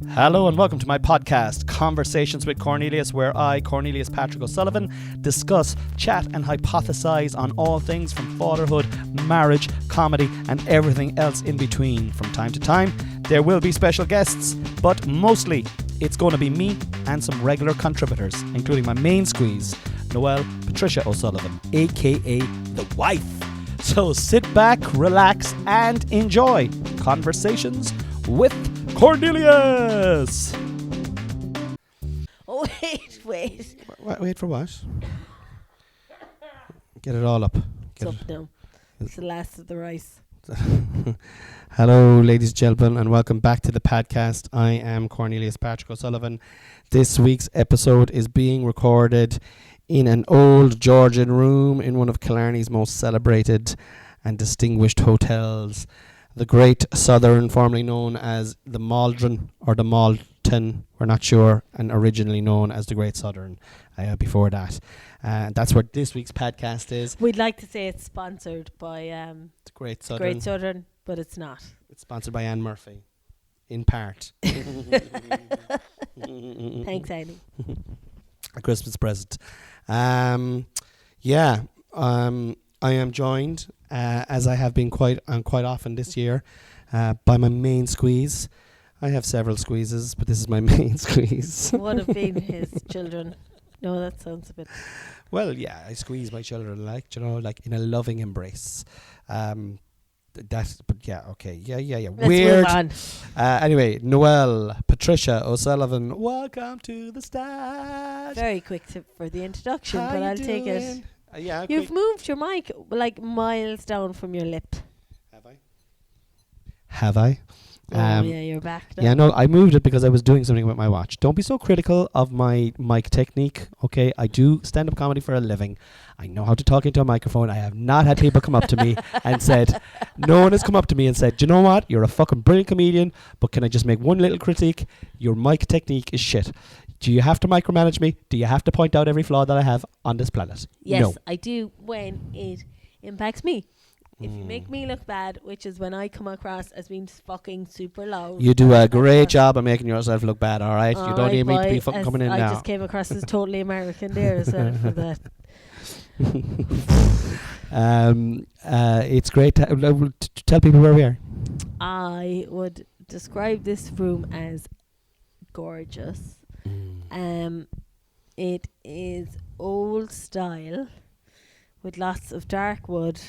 Hello and welcome to my podcast, Conversations with Cornelius, where I, Cornelius Patrick O'Sullivan, discuss, chat and hypothesize on all things from fatherhood, marriage, comedy and everything else in between. From time to time, there will be special guests, but mostly it's going to be me and some regular contributors, including my main squeeze, Noelle Patricia O'Sullivan, aka the wife. So sit back, relax and enjoy Conversations with Cornelius! Oh, wait. Wait for what? Get it all up. It's up now. It's the last of the rice. Hello, ladies and gentlemen, and welcome back to the podcast. I am Cornelius Patrick O'Sullivan. This week's episode is being recorded in an old Georgian room in one of Killarney's most celebrated and distinguished hotels. The Great Southern, formerly known as the Maldron or the Malton, we're not sure, and originally known as the Great Southern before that. That's where this week's podcast is. We'd like to say it's sponsored by the Great Southern. Great Southern, but it's not. It's sponsored by Anne Murphy, in part. Thanks, Annie. A Christmas present. I am joined, as I have been quite often this year, by my main squeeze. I have several squeezes, but this is my main squeeze. Would have been his children. No, that sounds a bit... Well, yeah, I squeeze my children, like in a loving embrace. Weird. Let's Weird. move on. Anyway, Noelle Patricia O'Sullivan, welcome to the stage. Very quick for the introduction, How but you I'll take it. doing? You've moved your mic like miles down from your lip. Have I? Yeah, you're back now. Yeah, no, I moved it because I was doing something with my watch. Don't be so critical of my mic technique, okay? I do stand-up comedy for a living. I know how to talk into a microphone. I have not had people come up to me and said, no one has come up to me and said, do you know what? You're a fucking brilliant comedian, but can I just make one little critique? Your mic technique is shit. Do you have to micromanage me? Do you have to point out every flaw that I have on this planet? Yes, No. I do when it impacts me. If you make me look bad, which is when I come across as being fucking super loud. You do a great job of making yourself look bad, all right? You don't even need to be fucking coming in I now. just came across as totally American there as well for that. It's great to tell people where we are. I would describe this room as gorgeous. It is old style with lots of dark wood,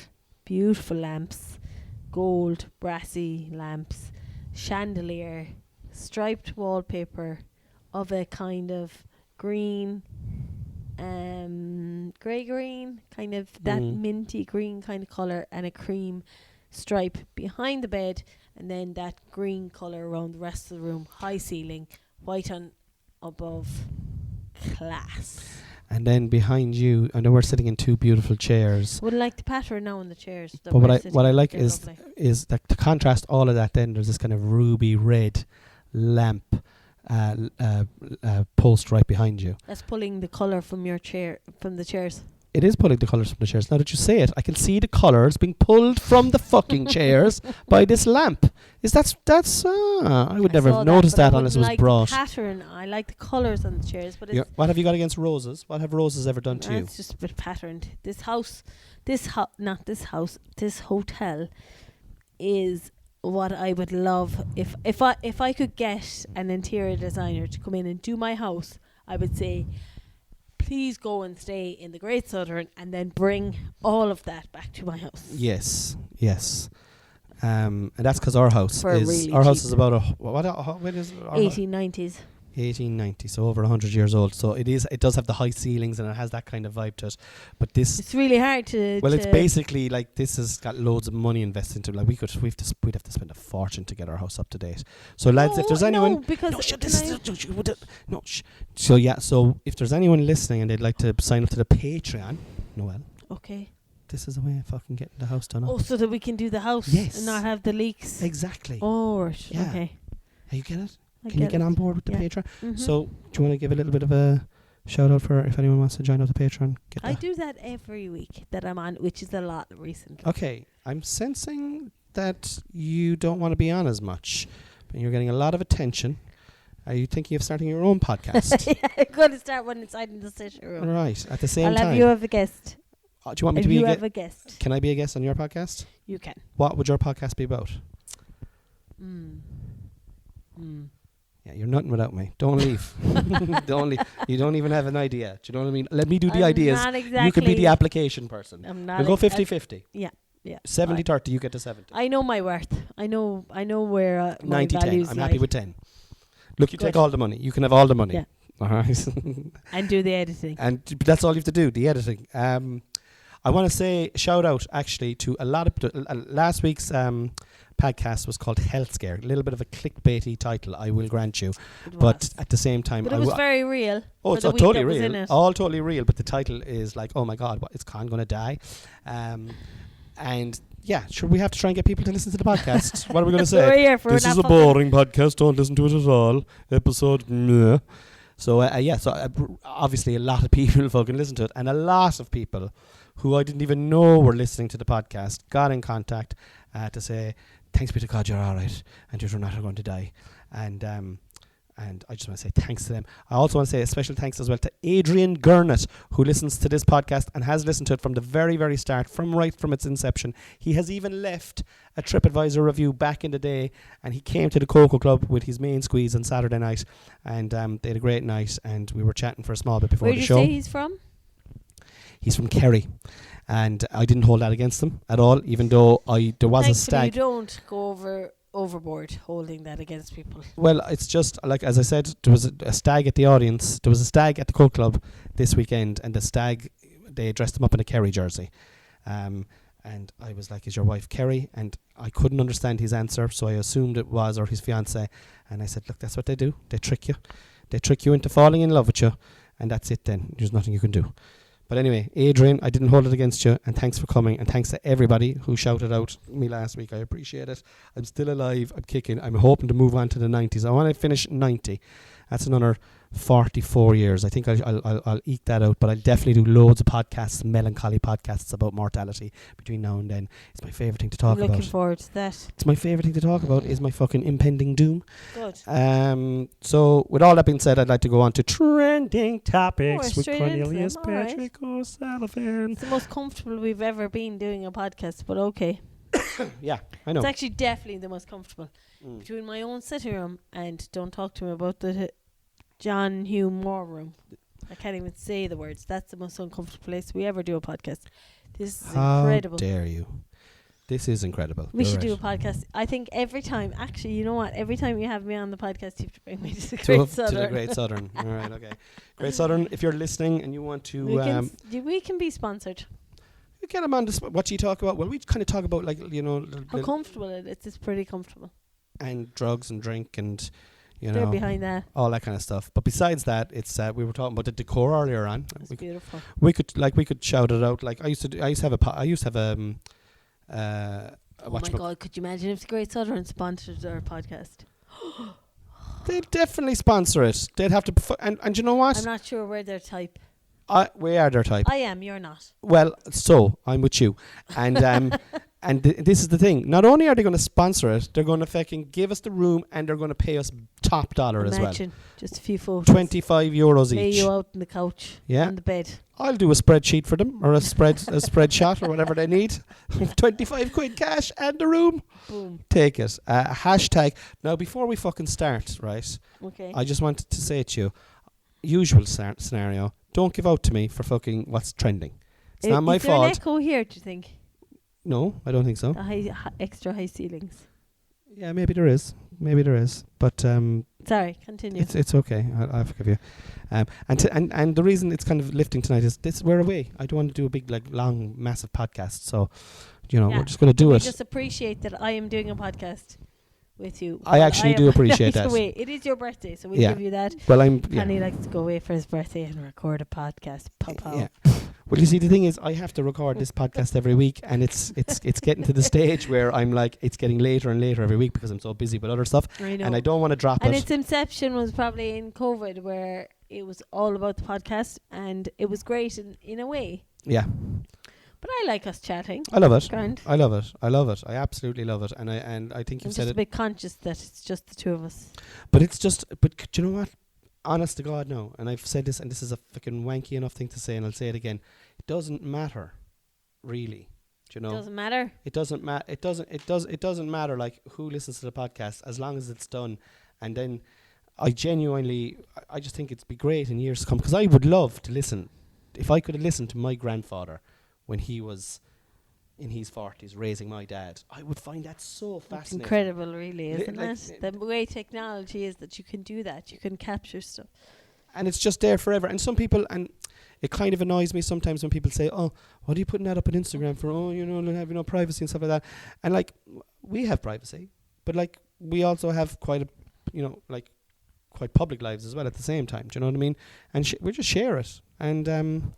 beautiful lamps, gold brassy lamps, chandelier, striped wallpaper of a kind of green, grey green, kind of that minty green kind of colour, and a cream stripe behind the bed, and then that green colour around the rest of the room. High ceiling, white on above, class. And then behind you, I know we're sitting in two beautiful chairs. Would like the pattern now on the chairs. But what I like is that to contrast all of that, then there's this kind of ruby red lamp post right behind you. That's pulling the colour from your chair, from the chairs. It is pulling the colours from the chairs. Now that you say it, I can see the colours being pulled from the fucking chairs by this lamp. I would never have noticed that unless it was brought. Pattern. I like the colours on the chairs, but What have you got against roses? What have roses ever done to you? It's just a bit patterned. This hotel is what I would love if I could get an interior designer to come in and do my house. I would say, please go and stay in the Great Southern and then bring all of that back to my house. Yes. And that's because our house really house is about when is our 1890s. 1890, so over 100 years old. So it does have the high ceilings and it has that kind of vibe to it. But it's really hard to. Well, it's basically like this has got loads of money invested into it. Like we'd have to spend a fortune to get our house up to date. So lads, if there's anyone, So if there's anyone listening and they'd like to sign up to the Patreon, Noelle. Okay. This is a way of fucking getting the house done up. Oh, so that we can do the house and not have the leaks. Exactly. Oh, right. Yeah. Okay. Hey, you get it? Can you get on board with the Patreon? Mm-hmm. So, do you want to give a little bit of a shout out for if anyone wants to join up the Patreon? I do that every week that I'm on, which is a lot recently. Okay, I'm sensing that you don't want to be on as much, but you're getting a lot of attention. Are you thinking of starting your own podcast? Yeah, I'm going to start one inside in the sitting room. Right. At the same I'll time. have you have a guest. Do you want me If to be you a have a guest. Can I be a guest on your podcast? You can. What would your podcast be about? Yeah, you're nothing without me. Don't leave. You don't even have an idea. Do you know what I mean? Let me do the ideas. Not exactly. You can be the application person. I'm not. We'll go 50-50. Yeah. 70-30, you get to 70. I know my worth. I know where my 90-10. values I'm lie. happy with 10. Look, you Good. take all the money. You can have all the money. Yeah. All right. And do the editing. And that's all you have to do, the editing. I want to say shout out actually to a lot of last week's podcast was called Health Scare. A little bit of a clickbaity title, I will grant you. But at the same time, it was very real. Oh, it's totally real. All totally real. But the title is like, oh my God, what, is Con going to die? And yeah, sure, we have to try and get people to listen to the podcast. What are we going to say? We're here for this is a boring podcast. Don't listen to it at all. Episode. Meh. So obviously a lot of people fucking listen to it, and a lot of people who I didn't even know were listening to the podcast got in contact to say, thanks be to God, you're all right, and you're not going to die. And I just want to say thanks to them. I also want to say a special thanks as well to Adrian Gurnett, who listens to this podcast and has listened to it from the very, very start, right from its inception. He has even left a TripAdvisor review back in the day, and he came to the Cocoa Club with his main squeeze on Saturday night, and they had a great night, and we were chatting for a small bit before the show. Where did you say he's from? He's from Kerry, and I didn't hold that against him at all, even though there was a stag. You don't go overboard holding that against people. Well, it's just like, as I said, there was a stag at the audience. There was a stag at the Cocoa Club this weekend, and the stag, they dressed him up in a Kerry jersey. And I was like, is your wife Kerry? And I couldn't understand his answer, so I assumed it was, or his fiancée. And I said, look, that's what they do. They trick you. They trick you into falling in love with you, and that's it then. There's nothing you can do. But anyway, Adrian, I didn't hold it against you, and thanks for coming, and thanks to everybody who shouted out me last week. I appreciate it. I'm still alive. I'm kicking. I'm hoping to move on to the 90s. I want to finish 90. That's another 44 years. I think I'll eke that out, but I'll definitely do loads of podcasts, melancholy podcasts about mortality between now and then. It's my favourite thing to talk about. Looking forward to that. It's my favourite thing to talk about is my fucking impending doom. Good. So with all that being said, I'd like to go on to trending topics with straight Cornelius into them. All right. Patrick O'Sullivan. It's the most comfortable we've ever been doing a podcast, but okay. Yeah, I know. It's actually definitely the most comfortable. Between my own sitting room and don't talk to me about the John Hume War Room. I can't even say the words. That's the most uncomfortable place we ever do a podcast. This is incredible. How dare you? This is incredible. We You're should do a right. podcast. I think every time, actually, you know what? Every time you have me on the podcast, you have to bring me to the Great Southern. To the Great Southern. All right, okay. Great Southern, if you're listening and you want to... we can be sponsored. You get them on the what do you talk about? Well, we kind of talk about, like, you know... How comfortable it is. It's pretty comfortable. And drugs and drink and... You They're know, behind that. all that kind of stuff. But besides that, it's we were talking about the decor earlier on. It's beautiful. We could shout it out. Like I used to have oh my God! Could you imagine if the Great Southern sponsored our podcast? They'd definitely sponsor it. They'd have to, and you know what? I'm not sure we're their type. We are their type. I am. You're not. Well, so I'm with you, and and this is the thing. Not only are they going to sponsor it, they're going to fucking give us the room, and they're going to pay us top dollar as well. Imagine just a few photos. €25 Lay each. you out on the couch. Yeah. On the bed. I'll do a spreadsheet for them, or a spread shot, or whatever they need. 25 quid cash and the room. Boom. Take it. Hashtag. Now, before we fucking start, right? Okay. I just wanted to say to you, usual scenario, don't give out to me for fucking what's trending. It's not my fault. Is there an echo here, do you think? No, I don't think so. The extra high ceilings. Yeah, maybe there is. But sorry, continue. It's okay. I'll forgive you. And the reason it's kind of lifting tonight is this: we're away. I don't want to do a big, like, long, massive podcast. So, we're just going to do it. I just appreciate that I am doing a podcast with you. I actually do appreciate that. Away. It is your birthday, so we'll give you that. Well, Connie likes to go away for his birthday and record a podcast. Yeah. Well, you see, the thing is, I have to record this podcast every week, and it's getting to the stage where I'm like, it's getting later and later every week because I'm so busy with other stuff, I know. and I don't want to drop it. And its inception was probably in COVID, where it was all about the podcast, and it was great in a way. Yeah. But I like us chatting. I love it. Grand. I love it. I love it. I absolutely love it. And I think I'm you've said just it. a bit conscious that it's just the two of us. But it's just. But do you know what? Honest to God, no. And I've said this, and this is a fucking wanky enough thing to say, and I'll say it again. It doesn't matter, really. Do you know? It doesn't matter. It doesn't matter. It doesn't matter. Like who listens to the podcast, as long as it's done. And then, I just think it'd be great in years to come, because I would love to listen. If I could have listened to my grandfather when he was in his 40s raising my dad, I would find that so It's fascinating. incredible, really, isn't it? The way technology is that you can do that. You can capture stuff. And it's just there forever. And some people, and it kind of annoys me sometimes when people say, "Oh, what are you putting that up on Instagram for? Oh, have privacy and stuff like that." And like, we have privacy, but like we also have quite public lives as well at the same time. Do you know what I mean? And we just share it. And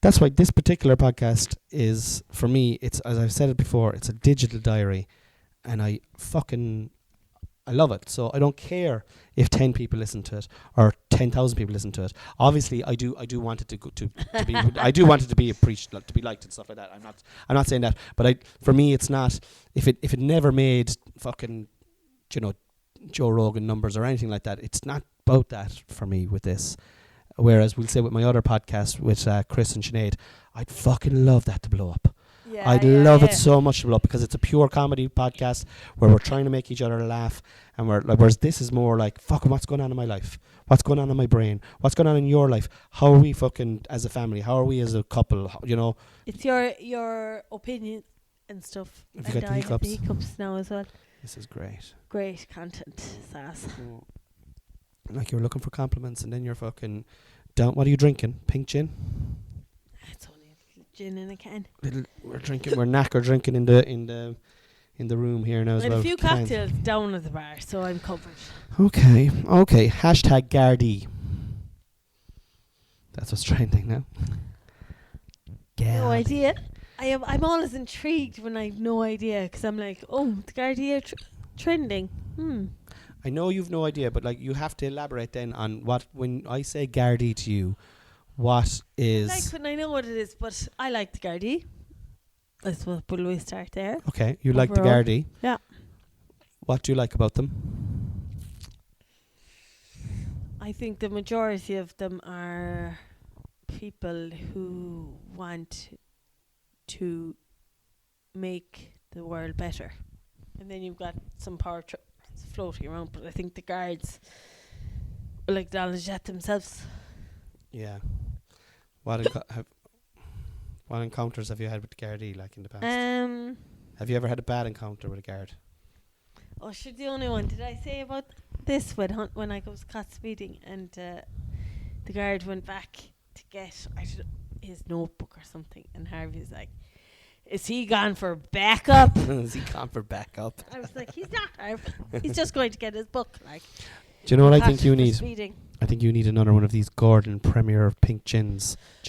that's why this particular podcast is, for me, it's, as I've said it before, it's a digital diary, and I love it. So I don't care if 10 people listen to it or 10,000 people listen to it. Obviously, I do want it to be I do want it to be appreciated, to be liked and stuff like that. I'm not saying that, but for me, it's not. If it never made fucking, Joe Rogan numbers or anything like that, it's not about that for me with this. Whereas we'll say with my other podcast with Chris and Sinead, I'd fucking love that to blow up. Yeah, I'd love it so much to blow up, because it's a pure comedy podcast where we're trying to make each other laugh, and we're like, whereas this is more like, fucking, what's going on in my life? What's going on in my brain? What's going on in your life? How are we fucking as a family? How are we as a couple? It's your opinion and stuff. Have you got the I have the hiccups? hiccups now as well. This is great. Great content, Sass. Like you're looking for compliments, and then you're fucking down. What are you drinking? Pink gin? It's only a little gin in a can. We're knacker drinking in the room here now as I had well. a few Cans. cocktails down at the bar, so I'm covered. Okay. Hashtag Gardaí. That's what's trending now. No idea. I'm always intrigued when I have no idea, because I'm like, oh, the Gardaí are trending. I know you've no idea, but like you have to elaborate then on what, when I say Gardaí to you, what is... I like when I know what it is, but I like the Gardaí. I suppose we'll start there. Okay, you like the Overall. Gardaí. Yeah. What do you like about them? I think the majority of them are people who want to make the world better. And then you've got some power floating around, but I think the guards will acknowledge that themselves. Yeah. What encounters have you had with the Gardaí, like in the past? Have you ever had a bad encounter with a guard? Oh, sure, the only one. Did I say about this when I was caught speeding, and the guard went back to get his notebook or something, and Harvey's like, "Is he gone for backup?" Is he gone for backup? I was like, "He's not, Harvey. He's just going to get his book." Like, do you know what I think you for need? speeding. I think you need another one of these Gordon Premier Pink gin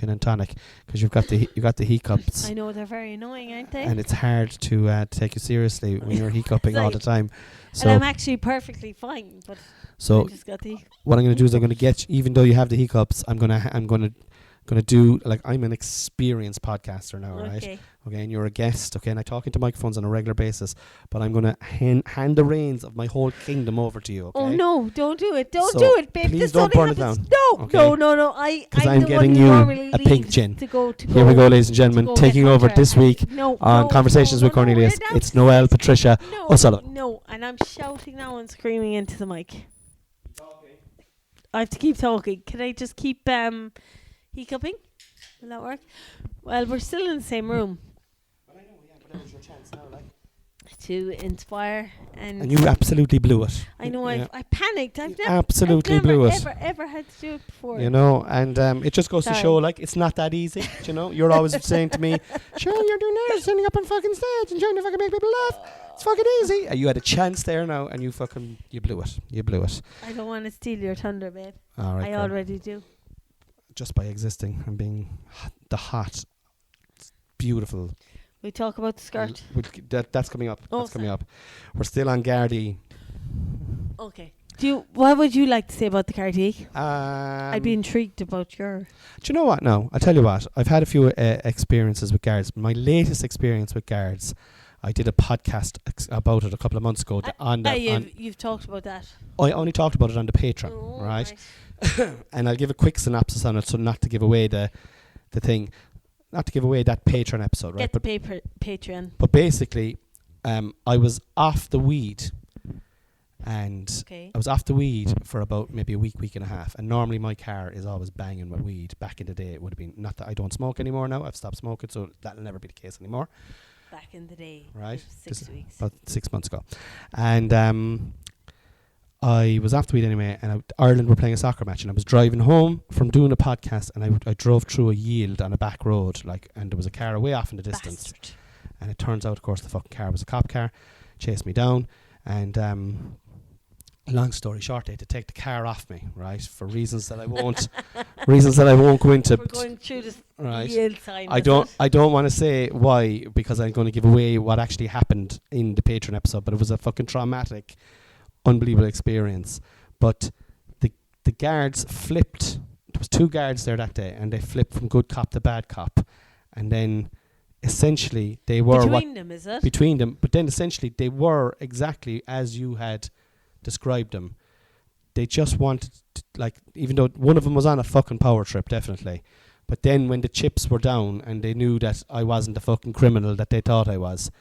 and tonic, because you've got the hiccups. I know, they're very annoying, aren't they? And it's hard to take you seriously when you're hiccuping all the time. So, and I'm actually perfectly fine, but I just got the what I'm going to do is I'm going to get, even though you have the hiccups, I'm going to do, like, I'm an experienced podcaster now, right? Okay, and you're a guest, okay, and I talk into microphones on a regular basis, but I'm going to hand the reins of my whole kingdom over to you, okay? Oh no, don't do it. Don't So do it, babe. please This don't only burn it happens- down. No, Okay. no. I'm the getting one who you normally a pink leaves gin. To go, Here we go, ladies and gentlemen, go taking get over contract. this week on Conversations with Cornelius. we're It's Noelle Patricia O'Sullivan. No, and I'm shouting now and screaming into the mic. I have to keep talking. Can I just keep hiccuping? Will that work? Well, we're still in the same room. Well, I know, yeah, but that was your chance now, like. To inspire And you absolutely blew it. I know, Yeah. I panicked. I've never Absolutely blew it. ever had to do it before. You know, and it just goes to Sorry. show, like, it's not that easy. You know, you're always saying to me, "Sure, you're doing this, standing up on fucking stage and trying to fucking make people laugh. It's fucking easy." You had a chance there now, and you blew it. You blew it. I don't want to steal your thunder, babe. All right. I girl. already do. Just by existing and being the hot, beautiful. We talk about the skirt. That's coming up. Oh, That's coming up. We're still on Gardaí. Okay. What would you like to say about the Carty? I'd be intrigued about your. Do you know what? No, I'll tell you what. I've had a few experiences with guards. My latest experience with guards, I did a podcast about it a couple of months ago. You've talked about that. I only talked about it on the Patreon, right? And I'll give a quick synopsis on it, so not to give away the thing, not to give away that Patreon episode, right? Get the Patreon. But basically, I was off the weed. And I was off the weed for about maybe a week and a half. And normally my car is always banging with weed. Back in the day, it would have been, not that I don't smoke anymore now. I've stopped smoking, so that'll never be the case anymore. Back in the day. Right? 6 weeks. About 6 months ago. And I was off the weed anyway, and Ireland were playing a soccer match. And I was driving home from doing a podcast, and I drove through a yield on a back road, and there was a car way off in the distance. Bastard. And it turns out, of course, the fucking car was a cop car. Chased me down. And long story short, they had to take the car off me, right, for reasons that I won't go into. We're going through this right. yield time. I don't want to say why, because I'm going to give away what actually happened in the Patreon episode. But it was a fucking traumatic, unbelievable experience. But the guards flipped. There was 2 guards there that day, and they flipped from good cop to bad cop, and then essentially they were between them, is it? Between them, but then essentially they were exactly as you had described them. They just wanted to, even though one of them was on a fucking power trip, definitely, but then when the chips were down and they knew that I wasn't the fucking criminal that they thought I was,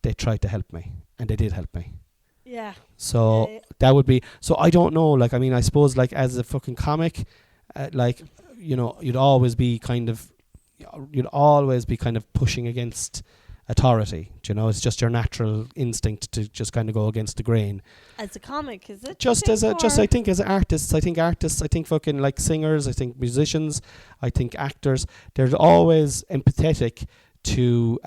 they tried to help me, and they did help me. Yeah. So that would be, so I don't know, I suppose as a fucking comic, you'd always be kind of pushing against authority. It's just your natural instinct to just kind of go against the grain. As a comic, is it? I think as artists, I think fucking singers, I think musicians, I think actors, they're always empathetic to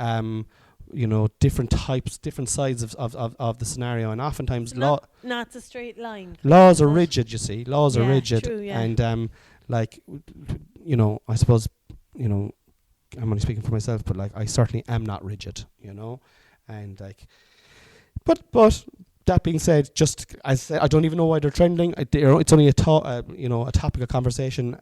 different types, different sides of the scenario, and oftentimes not a straight line. Laws are rigid, you see. Laws are rigid. True, yeah. And I suppose, I'm only speaking for myself, but I certainly am not rigid, and but that being said, just as I said, I don't even know why they're trending. It's only a topic of conversation.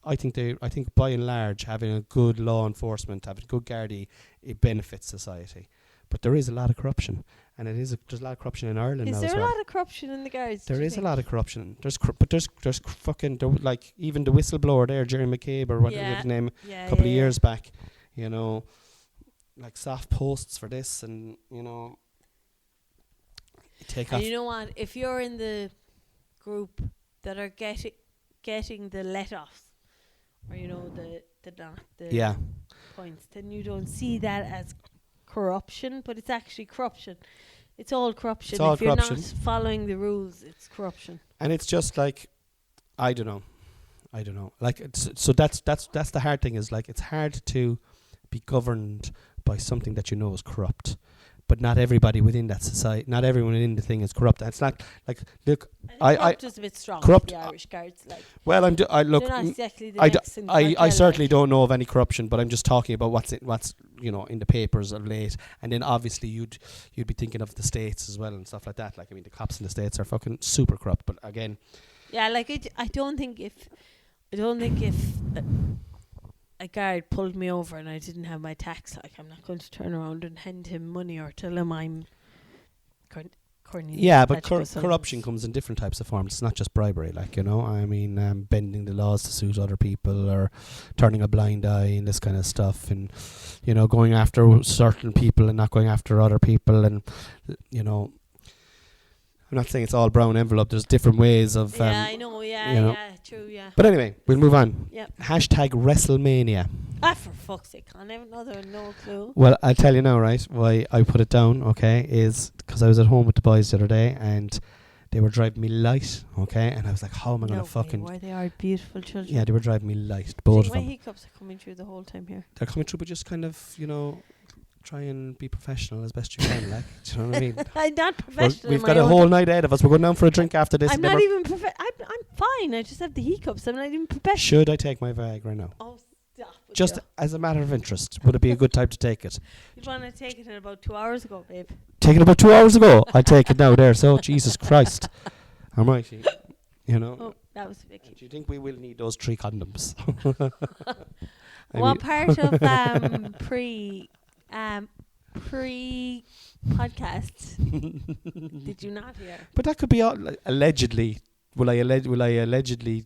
I think by and large, having a good law enforcement, having a good Gardaí, it benefits society. But there is a lot of corruption, and there's a lot of corruption in Ireland now as well. Is there a lot of corruption in the Guards? There is a lot of corruption. There's fucking even the whistleblower there, Jerry McCabe or whatever his name, a couple of years back, soft posts for this, and take off. And you know what? If you're in the group that are getting the let-offs, or the points, then you don't see that as corruption, but it's actually corruption. It's all corruption. If you're not following the rules, it's corruption. And it's just I don't know. So that's the hard thing, is it's hard to be governed by something that is corrupt. But not everybody within that society, not everyone in the thing is corrupt. It's not look. Corrupt is a bit strong. Corrupt. For the Irish Guards, Well, they're not exactly the I certainly don't know of any corruption, but I'm just talking about what's in the papers of late. And then obviously you'd be thinking of the States as well and stuff like that. The cops in the States are fucking super corrupt. But again, I don't think if a guard pulled me over and I didn't have my tax, I'm not going to turn around and hand him money or tell him I'm Cornelius. Yeah, but corruption comes in different types of forms. It's not just bribery, bending the laws to suit other people, or turning a blind eye and this kind of stuff, and going after certain people and not going after other people, and I'm not saying it's all brown envelope. There's different ways of. I know. True. Yeah. But anyway, we'll move on. Yep. Hashtag WrestleMania. For fuck's sake! I never know. There no clue. Well, I'll tell you now, right? Why I put it down, okay, is because I was at home with the boys the other day, and they were driving me light, okay, and I was like, how am I going to fucking? Why they are beautiful children. Yeah, they were driving me light, both of them. My hiccups are coming through the whole time here. They're coming through, but just kind of, try and be professional as best you can, do you know what I mean? I'm not professional. We've got a whole night ahead of us. We're going down for a drink after this. I'm not even I'm fine. I just have the hiccups. I'm not even professional. Should I take my Viagra now? Oh, stop Just as a matter of interest, would it be a good time to take it? You'd want to take it in about 2 hours ago, babe. Take it about 2 hours ago. I take it now there. So Jesus Christ, I'm right. You know. Oh, that was Vicky. Do you think we will need those 3 condoms? What part of pre podcast did you not hear? But that could be all, allegedly. Do we allegedly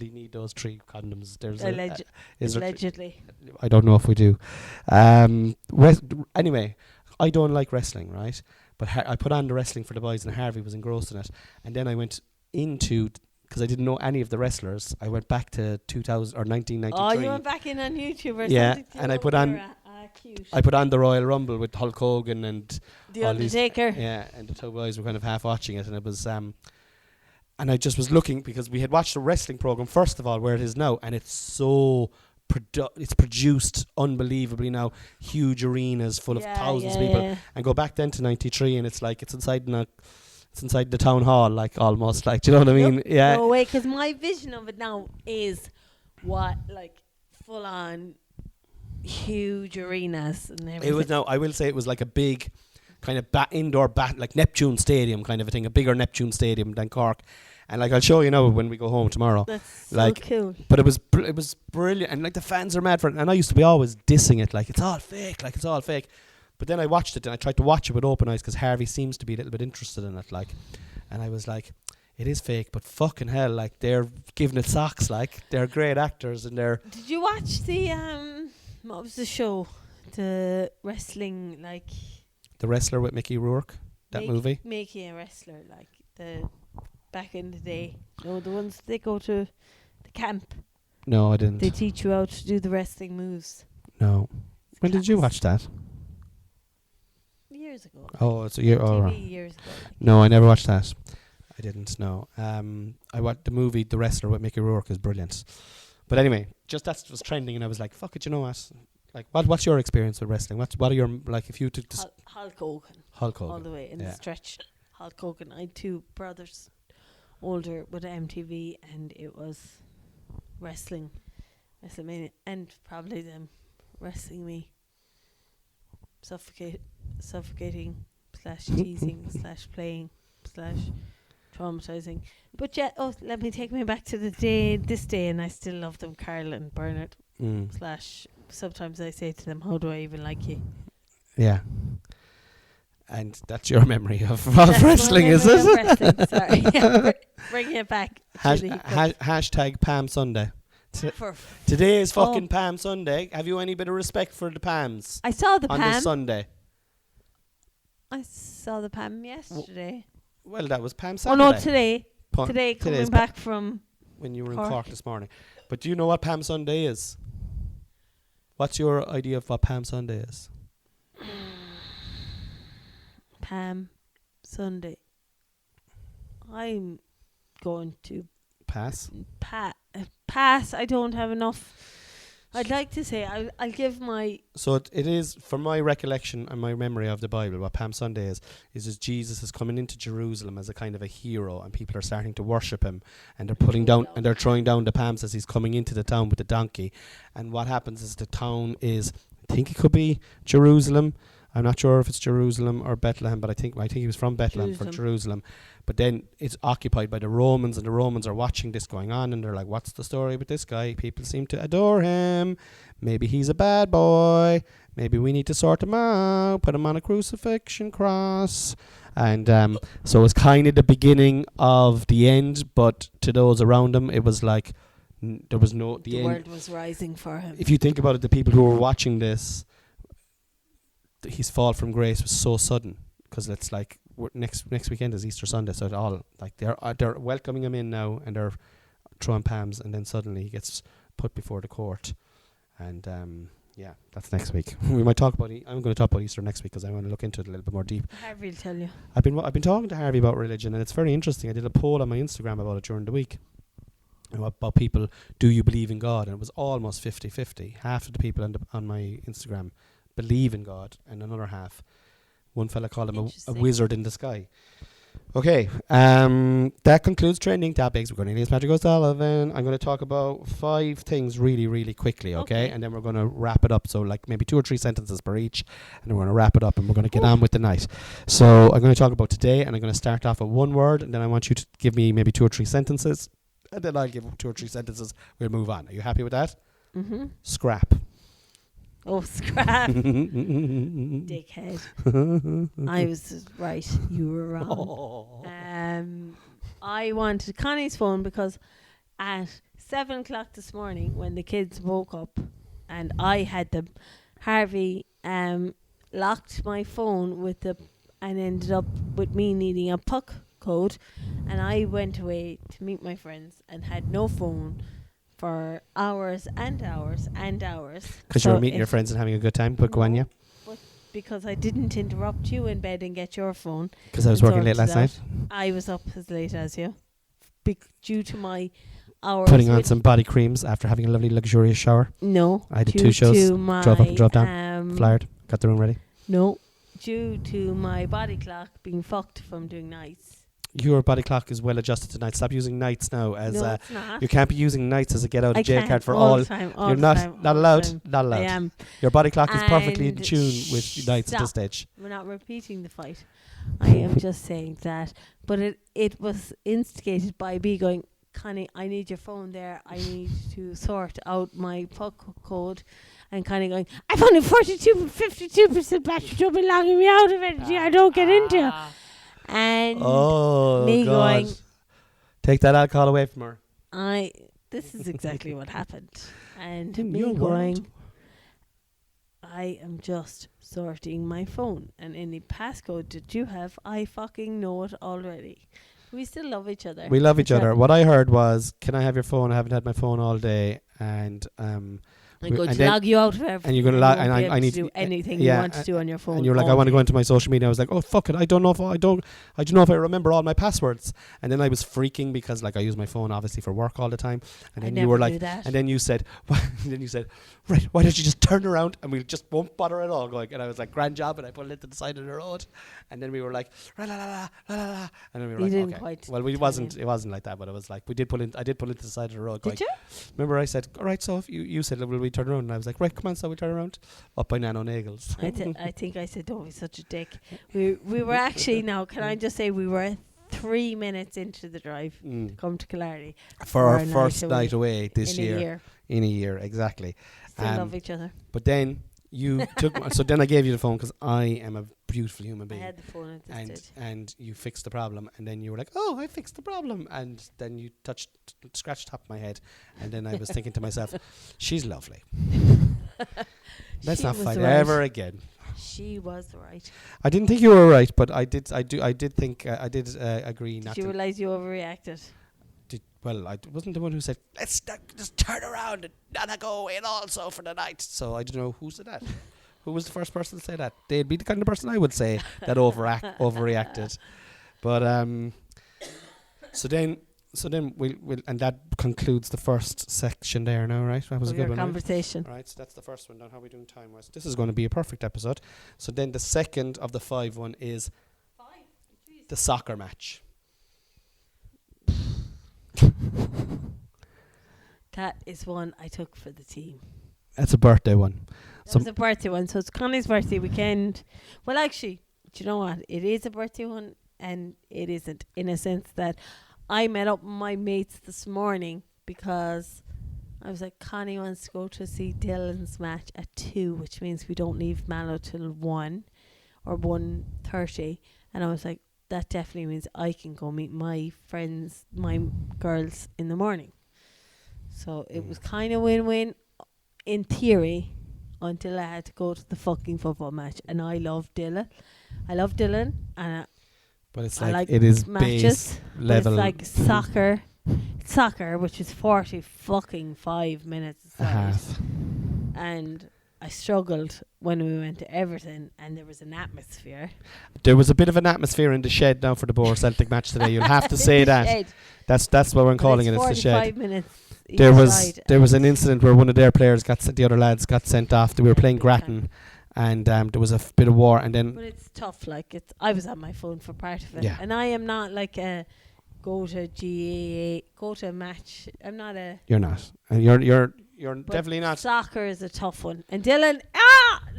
need those 3 condoms? There's allegedly. I don't know if we do. Anyway, I don't like wrestling, right? But I put on the wrestling for the boys, and Harvey was engrossed in it. And then I went into, because I didn't know any of the wrestlers, I went back to 2000 or 1993. Oh, you went back in on YouTube or yeah, something? and I put on. Cute. I put on the Royal Rumble with Hulk Hogan and The Undertaker. And the 2 boys were kind of half watching it, and it was and I just was looking, because we had watched the wrestling program first of all, where it is now, and it's so it's produced unbelievably now, huge arenas full of thousands of people, and go back then to 93, and it's like it's inside the town hall, like almost, like, do you know what I mean? Yeah. No way, because my vision of it now is what, like, full on huge arenas and everything. It was, no, I will say it was like a big kind of indoor like Neptune Stadium kind of a thing, a bigger Neptune Stadium than Cork. And like, I'll show you now when we go home tomorrow. That's like, so cool. But it was brilliant, and like the fans are mad for it. And I used to be always dissing it, like it's all fake. But then I watched it, and I tried to watch it with open eyes, because Harvey seems to be a little bit interested in it, like. And I was like, it is fake, but fucking hell, like, they're giving it socks, like, they're great actors, and they're. Did you watch the what was the show? The wrestling, like. The Wrestler with Mickey Rourke, that movie. Making a Wrestler, like the back in the day. No, the ones they go to the camp. No, I didn't. They teach you how to do the wrestling moves. No. When did you watch that? Years ago. Oh, it's a year. TV years ago. No, I never watched that. I didn't. No. I watched the movie The Wrestler with Mickey Rourke is brilliant. But anyway, just that was trending, and I was like, "Fuck it," you know what? Like, what's your experience with wrestling? What are your, like, if you took this Hulk Hogan. Hulk Hogan All the way in the stretch. Hulk Hogan. I had 2 brothers, older, with MTV, and it was wrestling, WrestleMania, and probably them wrestling me, suffocating / teasing / playing / traumatizing. But yeah, let me take me back to this day, and I still love them, Carl and Bernard. / sometimes I say to them, how do I even like you? Yeah. And that's your memory of wrestling, is it? Wrestling, sorry. Yeah, bring it back. Hashtag Palm Sunday. Today is fucking Palm Sunday. Have you any bit of respect for the Palms? I saw the Palm. On this Sunday. I saw the Palm yesterday. Well, that was Palm Sunday. Oh, no, today. Today, coming back from when you were in Cork this morning. But do you know what Palm Sunday is? What's your idea of what Palm Sunday is? Palm Sunday. I'm going to pass. Pass. I don't have enough. I'd like to say I'll give my. So it is, from my recollection and my memory of the Bible, what Palm Sunday is Jesus is coming into Jerusalem as a kind of a hero, and people are starting to worship him, and they're putting down and they're throwing down the palms as he's coming into the town with the donkey. And what happens is the town is, I think it could be Jerusalem. I'm not sure if it's Jerusalem or Bethlehem, but I think he was from Bethlehem for Jerusalem. But then it's occupied by the Romans, and the Romans are watching this going on, and they're like, what's the story with this guy? People seem to adore him. Maybe he's a bad boy. Maybe we need to sort him out, put him on a crucifixion cross. And so it's kind of the beginning of the end, but to those around him, it was like there was no... The world was rising for him. If you think about it, the people who were watching this, his fall from grace was so sudden, because it's like next weekend is Easter Sunday, so it all like they're welcoming him in now, and they're throwing palms, and then suddenly he gets put before the court, and yeah, that's next week. We might talk about. I'm going to talk about Easter next week, because I want to look into it a little bit more deep. Harvey will tell you. I've been talking to Harvey about religion, and it's very interesting. I did a poll on my Instagram about it during the week. About people, do you believe in God? And it was almost 50-50. Half of the people on my Instagram believe in God, and another half, one fella called him a wizard in the sky. Okay, that concludes trending topics. We're going to Cornelius Patrick O'Sullivan. I'm going to talk about 5 things really, really quickly, okay? And then we're going to wrap it up. So like maybe 2 or 3 sentences per each, and then we're going to wrap it up and we're going to get on with the night. So I'm going to talk about today, and I'm going to start off with one word, and then I want you to give me maybe 2 or 3 sentences, and then I'll give 2 or 3 sentences. We'll move on. Are you happy with that? Mm-hmm. Scrap. Oh, scrap. Dickhead. I was right. You were wrong. I wanted Connie's phone because at 7 o'clock this morning when the kids woke up and I had them, Harvey locked my phone with and ended up with me needing a puck code, and I went away to meet my friends and had no phone for hours and hours and hours. Because you were meeting your friends and having a good time. But go on, yeah. But because I didn't interrupt you in bed and get your phone. Because I was working late last night. I was up as late as you. Due to my hours. Putting on some body creams after having a lovely luxurious shower. No. I did 2 shows. Drove up and drove down. Flyered. Got the room ready. No. Due to my body clock being fucked from doing nights. Your body clock is well adjusted tonight. Stop using nights now. As no, it's not. You can't be using nights as a get out of jail card for all the time. You're not allowed. Not allowed. I am. Your body clock is perfectly in tune with nights at this stage. We're not repeating the fight. I am just saying that. But it was instigated by me going, Connie, I need your phone there. I need to sort out my puck code. And kind of going, I've only 52% battery. Don't be logging me out of energy. I don't get into. And me God. Going, take that alcohol away from her. This is exactly what happened. And me going, I am just sorting my phone. And any passcode that you have, I fucking know it already. We still love each other. We love each other. What I heard was, can I have your phone? I haven't had my phone all day. And I'm going to log you out of everything. And you're going to log, and I need to do anything you want to do on your phone. And you're like, I want to go into my social media. I was like, oh fuck it, I don't know if I remember all my passwords. And then I was freaking because like I use my phone obviously for work all the time. And then you were like, and then you said, right, why don't you just turn around and we just won't bother at all going. And I was like, grand job, and I put it to the side of the road. And then we were like, la la la la la, and then we were like, okay. Quite well, it wasn't like that, but it was like I did pull it to the side of the road. Did you? Remember I said, all right, so if you said, will we turn around? And I was like, right, come on, so we turn around. Up by Nano Nagels. I think I said, don't be such a dick. We were actually, now, can I just say, we were 3 minutes into the drive to come to Killarney. For our first night away this year. In a year, exactly. Still love each other. But then you took, so then I gave you the phone because I am a beautiful human being. I had the phone at this stage. And you fixed the problem, and then you were like, oh, I fixed the problem. And then you scratched top of my head, and then I was thinking to myself, she's lovely. Let's not fight ever again. She was right. I didn't think you were right, but I did think I did agree not to. Did you realise you overreacted? Well, I wasn't the one who said, let's just turn around and not go in also for the night. So I don't know who said that. Who was the first person to say that? They'd be the kind of person I would say that overreacted. But so then we'll and that concludes the first section there now, right? That was a good one. Conversation. Right, so that's the first one. Now how are we doing time wise? This is going to be a perfect episode. So then the second of the 5 one is the soccer match. That is one I took for the team. That's a birthday one. That was a birthday one. So it's Connie's birthday weekend. Well, actually, do you know what? It is a birthday one and it isn't, in a sense that I met up with my mates this morning because I was like, Connie wants to go to see Dylan's match at 2, which means we don't leave Mallow till 1 or 1:30. And I was like, that definitely means I can go meet my friends, my girls in the morning. So it was kind of win-win in theory until I had to go to the fucking football match. And I love Dylan. And but it's like it is matches, base level. It's like soccer, which is 45 minutes a half. And I struggled when we went to Everton, and there was an atmosphere. There was a bit of an atmosphere in the shed now for the Borough Celtic match today. You'll have to say that. Shed. That's what we're calling it. It's the shed. 45 minutes. There was an incident where one of their players the other lads got sent off. We were playing Grattan, and there was a bit of war, and then But it's tough. Like I was on my phone for part of it, Yeah. and I am not like a go to a match. I'm not a. you're not, and you're But definitely not. Soccer is a tough one. And Dylan,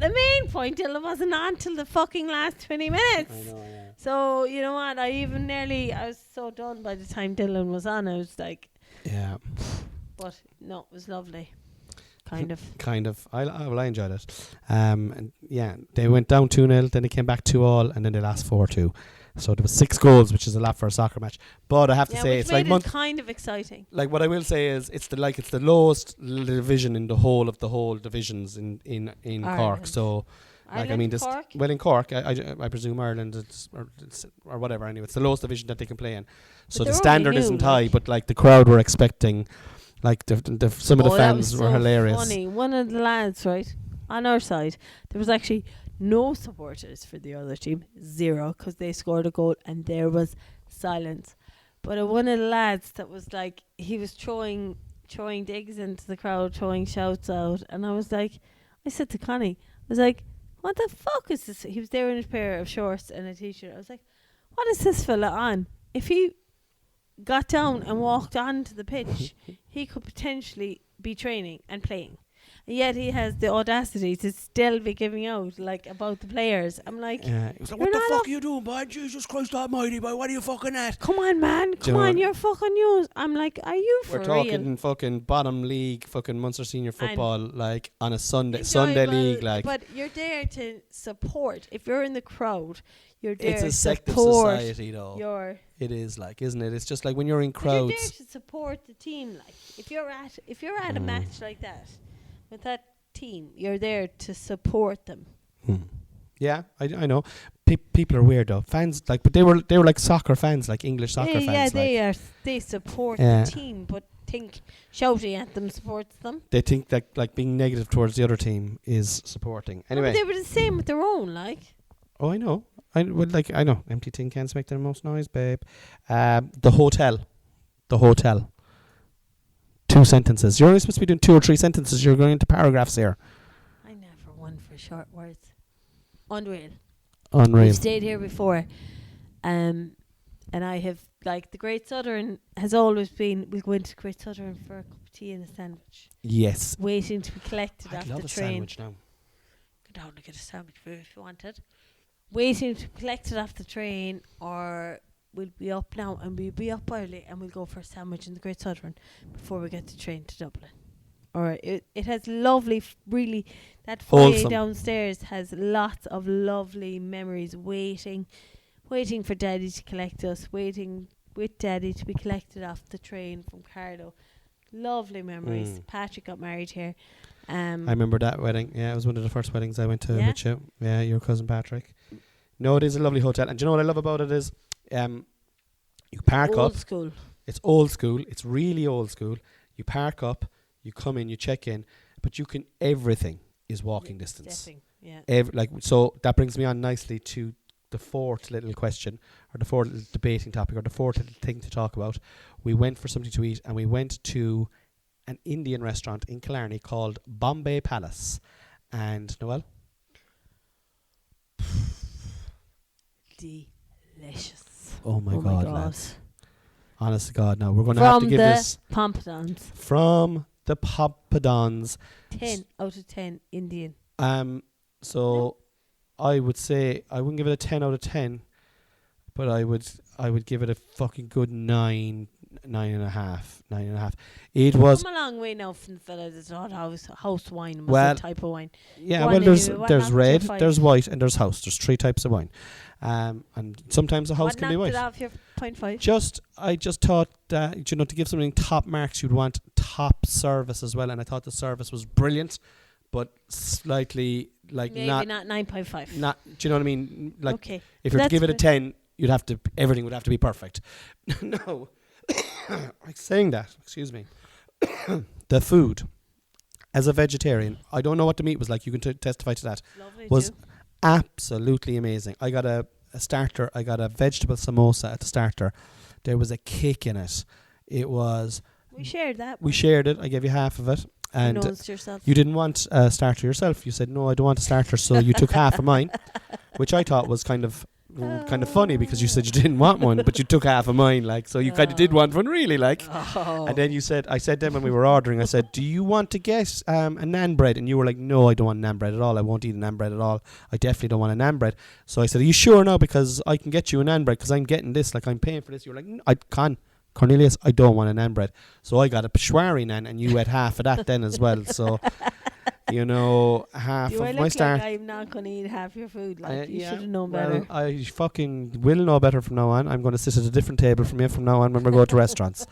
the main point, Dylan wasn't on till the fucking last 20 minutes. I know, yeah. So, you know what? I was so done by the time Dylan was on. I was like, Yeah, but no, it was lovely. Kind of. kind of. I enjoyed it. And yeah, they went down 2-0, then they came back 2-2, and then they lost 4-2. So there was 6 goals, which is a lot for a soccer match. But I have to say, which it's made like it kind of exciting. like what I will say is it's the lowest division in the whole divisions in Cork. Ireland. So like I mean this Cork? well in Cork I presume Ireland or whatever anyway, it's the lowest division that they can play in. So they're the only standard new, isn't like. high, but like the crowd were expecting, like some of the that fans was were so hilarious. Funny. One of the lads, right, on our side, there was actually no supporters for the other team, 0, because they scored a goal and there was silence. But one of the lads that was like, he was throwing digs into the crowd, throwing shouts out, and I said to Connie, I was like, what the fuck is this? He was there in a pair of shorts and a t-shirt. I was like, what is this fella on? If he got down and walked onto the pitch, he could potentially be training and playing. And yet he has the audacity to still be giving out like about the players. I'm like, He was like, You're what the not fuck up- are you doing, boy? Jesus Christ almighty, boy, what are you fucking at? come on, man, Do you come know on, what? you're fucking news. I'm like, are you for We're real? talking fucking bottom league, fucking Munster Senior Football, like on a Sunday Enjoyable, league, like but you're there to support. If you're in the crowd, you're there it's a to sect of support society, though. your. It is, like, isn't it? It's just like when you're in But you're there crowds. to support the team. Like if you're at a match like that with that team, you're there to support them. Yeah, I know. People are weird though. Fans, like, but they were like soccer fans, like English soccer fans. Yeah, like, they are. They support Yeah. the team, but think shouting at them supports them. They think that like being negative towards the other team is supporting. No, Anyway, but they were the same with their own. Like I know. I know. Empty tin cans make the most noise, babe. The hotel. 2 sentences. You're only supposed to be doing 2 or 3 sentences. You're going into paragraphs here. I never won for short words. Unreal. Unreal. We've stayed here before, and I have like the Great Southern has always been. We go into Great Southern for a cup of tea and a sandwich, Yes. waiting to be collected I'd off love the a train. sandwich now. Go down and get a sandwich if you wanted. Waiting to be collected off the train, or we'll be up now and we'll be up early and we'll go for a sandwich in the Great Southern before we get the train to Dublin. Or it has lovely, really, that foyer Wholesome. downstairs has lots of lovely memories waiting for Daddy to collect us, waiting with Daddy to be collected off the train from Carlo. Lovely memories. Patrick got married here. I remember that wedding. Yeah, it was one of the first weddings I went to Yeah? with you. Yeah, your cousin Patrick. No, it is a lovely hotel. And do you know what I love about it is you park old up. school. It's old school. It's really old school. You park up, you come in, you check in, but everything is walking distance. Stepping, yeah. So that brings me on nicely to the 4th little question, or the 4th little debating topic, or the 4th little thing to talk about. We went for something to eat, and we went to an Indian restaurant in Killarney called Bombay Palace. And Noel? Delicious. Oh my Oh God, my God. lads. Honest to God, now we're going to have to From give the this Pompadons. from the Pompadons. 10 out of 10 Indian. So I would say I wouldn't give it a 10 out of 10, but I would give it a fucking good 9 and a half. It was Come a long way now from the fella that thought house wine was Well, a type of wine. yeah. Go Well, on there's anyway, what there's knocked red, your five? there's white, and there's house. There's 3 types of wine, and sometimes a house What can be knocked white. it off your 0.5? I just thought that to give something top marks, you'd want top service as well, and I thought the service was brilliant, but slightly like Maybe not. not 9.5. Do you know what I mean? Like, okay. if you're to That's give it a good. 10, everything would have to be perfect. No, like saying that. Excuse me. The food, as a vegetarian, I don't know what the meat was like. You can testify to that. Lovely Was too. absolutely amazing. I got a starter. I got a vegetable samosa at the starter. There was a cake in it. It was. We shared that. We one. shared it. I gave you half of it. And Announced yourself. you didn't want a starter yourself. You said, no, I don't want a starter. So you took half of mine, which I thought was kind of funny because you said you didn't want one, but you took half of mine. Like, so you kind of did want one really. Like, and then I said then when we were ordering, I said, do you want to get a naan bread? And you were like, no, I don't want naan bread at all. I won't eat a naan bread at all. I definitely don't want a naan bread. So I said, are you sure now? Because I can get you a naan bread because I'm getting this. Like, I'm paying for this. You were like, I can't. Cornelius, I don't want a naan bread. So I got a Peshwari naan and you had half of that then as well. So, you know, half Do I of look my start. like I'm not going to eat half your food? Like, you should have known better. I fucking will know better from now on. I'm going to sit at a different table from you from now on when we go to restaurants.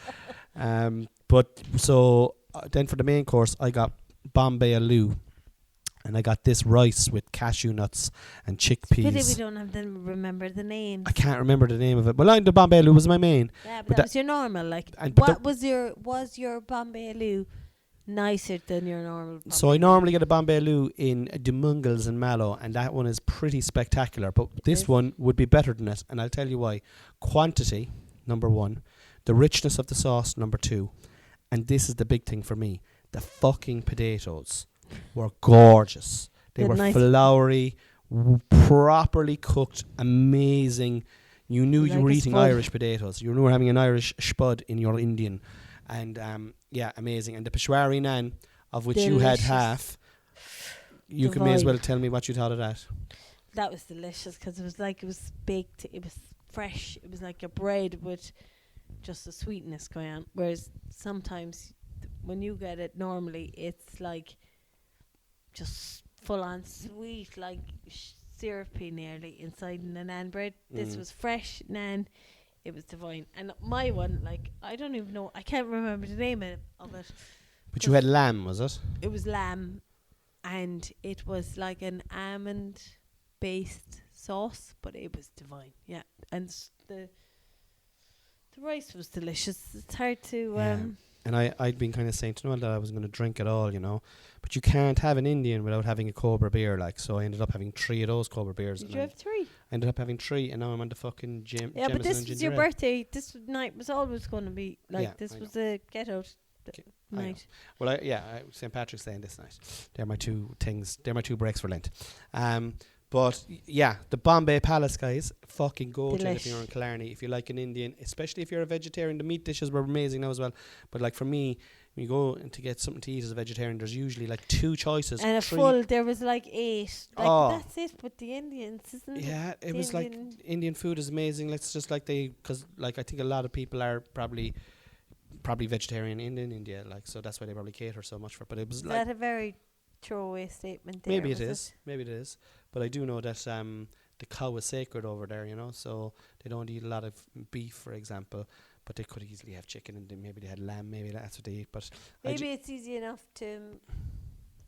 But so then for the main course, I got Bombay aloo. And I got this rice with cashew nuts and chickpeas. Pity we don't have to remember the name. I can't remember the name of it. Well, the Bombay aloo was my main. Yeah, but that was your normal. Like, was your Bombay aloo nicer than your normal Bombay So I normally get a Bombay aloo in Dumungles and Mallow, and that one is pretty spectacular. But this one would be better than it, and I'll tell you why. Quantity, number one. The richness of the sauce, number two. And this is the big thing for me. The fucking potatoes were gorgeous. They were nice, floury, properly cooked, amazing. You knew you were eating Irish potatoes. You were having an Irish spud in your Indian. And yeah, amazing. And the Peshwari naan, of which you had half, you can may as well tell me what you thought of that. That was delicious because it was baked, it was fresh, it was like a bread with just a sweetness going on. Whereas sometimes when you get it normally, it's like just full on sweet, like syrupy nearly inside in the naan bread. This was fresh naan. It was divine. And my one, like, I don't even know, I can't remember the name of it. But you had lamb, was it? It was lamb, and it was like an almond based sauce, but it was divine. Yeah. And the rice was delicious. It's hard to and I'd been kind of saying to Noel that I was going to drink it all, you know. But you can't have an Indian without having a Cobra beer, like. So I ended up having 3 of those Cobra beers. Did you have 3? I ended up having 3, and now I'm on the fucking gym. Yeah, but this was your birthday. This night was always going to be, like, this was a get-out night. Well, St. Patrick's Day and this night. They're my 2 things. They're my 2 breaks for Lent. But yeah, the Bombay Palace, guys, fucking go to it if you're in Killarney. If you like an Indian, especially if you're a vegetarian, the meat dishes were amazing now as well. But like for me, when you go to get something to eat as a vegetarian, there's usually like 2 choices. And there was like 8. Like that's it with the Indians, isn't it? Yeah, it was like Indian food is amazing. Let's just like because like I think a lot of people are probably vegetarian in India, like, so that's why they probably cater so much for it. But it was like that a very throwaway statement there. Maybe it is. But I do know that the cow is sacred over there, you know, so they don't eat a lot of beef, for example, but they could easily have chicken, and maybe they had lamb, maybe that's what they eat. But maybe it's easy enough to